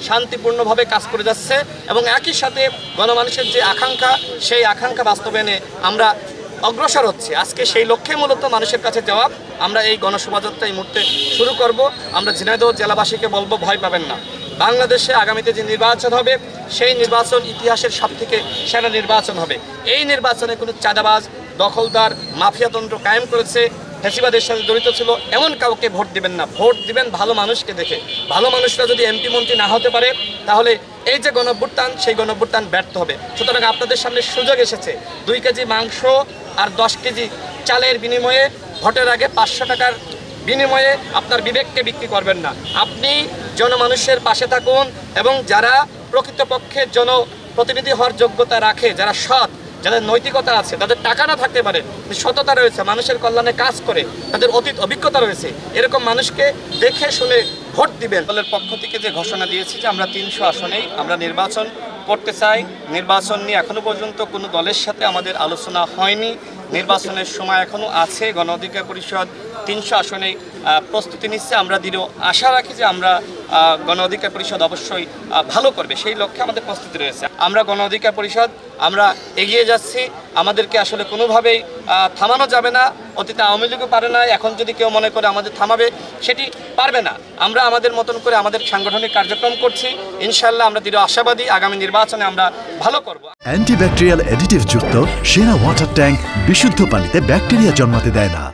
শান্তিপূর্ণভাবে কাজ করে যাচ্ছে এবং একই সাথে গণমানুষের যে আকাঙ্ক্ষা সেই আকাঙ্ক্ষা বাস্তবায়নে আমরা অগ্রসর হচ্ছে। আজকে সেই লক্ষ্যে মূলত মানুষের কাছে যাওয়া। আমরা এই গণশোভাযাত্রা এই মুহূর্তে শুরু করব। আমরা ঝিনাইদহ জেলাবাসীকে বলবো, ভয় পাবেন না। বাংলাদেশে আগামীতে যে নির্বাচন হবে সেই নির্বাচন ইতিহাসের সবথেকে সেরা নির্বাচন হবে। এই নির্বাচনে কোনো চাঁদাবাজ, দখলদার, মাফিয়াতন্ত্র কায়েম করেছে, ফ্যাসিবাদের সাথে জড়িত ছিল এমন কাউকে ভোট দিবেন না। ভোট দিবেন ভালো মানুষকে দেখে। ভালো মানুষরা যদি এমপি মন্ত্রী না হতে পারে তাহলে এই যে গণঅভ্যুত্থান সেই গণঅভ্যুত্থান ব্যর্থ হবে। সুতরাং আপনাদের সামনে সুযোগ এসেছে। 2 কেজি মাংস আর 10 কেজি চালের বিনিময়ে ভোটের আগে 500 টাকার বিনিময়ে আপনার বিবেককে বিক্রি করবেন না। আপনি জনমানুষের পাশে থাকুন এবং যারা প্রকৃতপক্ষে জনপ্রতিনিধি হওয়ার যোগ্যতা রাখে, যারা সৎ, যাদের নৈতিকতা আছে, তাদের টাকা না থাকতে পারে, সততা রয়েছে, মানুষের কল্যাণে কাজ করে, তাদের অতীত অভিজ্ঞতা রয়েছে, এরকম মানুষকে দেখে শুনে ভোট দিবেন। দলের পক্ষ থেকে যে ঘোষণা দিয়েছি যে আমরা 300 আসনেই আমরা নির্বাচন করতে চাই। নির্বাচন নিয়ে এখনো পর্যন্ত কোনো দলের সাথে আমাদের আলোচনা হয়নি। নির্বাচনের সময় এখনো আছে। গণ অধিকার পরিষদ 300 আসনেই প্রস্তুতি নিচ্ছে। আমরা দৃঢ় আশা রাখি যে আমরা গণ অধিকার পরিষদ অবশ্যই ভালো করবে, সেই লক্ষ্যে আমাদের প্রস্তুতি রয়েছে। আমরা গণ অধিকার পরিষদ আমরা এগিয়ে যাচ্ছি। আমাদেরকে আসলে কোনোভাবেই থামানো যাবে না। অতীতে আওয়ামী লীগও পারে না, এখন যদি কেউ মনে করে আমাদের থামাবে সেটি পারবে না। আমরা আমাদের মতন করে আমাদের সাংগঠনিক কার্যক্রম করছি। ইনশাআল্লাহ আমরা দৃঢ় আশাবাদী আগামী নির্বাচনে আমরা ভালো করব। অ্যান্টিব্যাকটেরিয়াল অ্যাডিটিভ যুক্ত সেরা ওয়াটার ট্যাঙ্ক বিশুদ্ধ পানিতে ব্যাকটেরিয়া জন্মাতে দেয় না।